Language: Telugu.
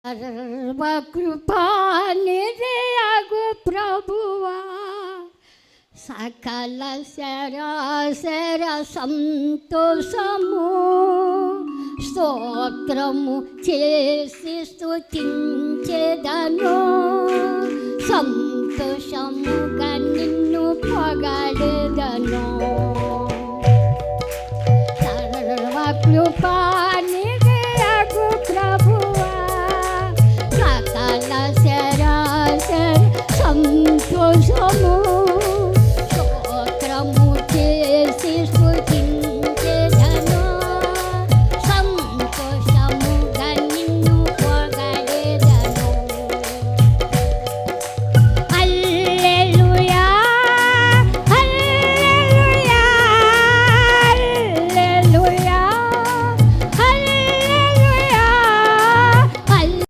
సర్వకృపానిధియగు ప్రభువా, సకల శరాశర సంతోషము స్తోత్రము చేసి స్తుతించెదను, సంతోషముగా నిన్ను పొగడెదను. సర్వకృపా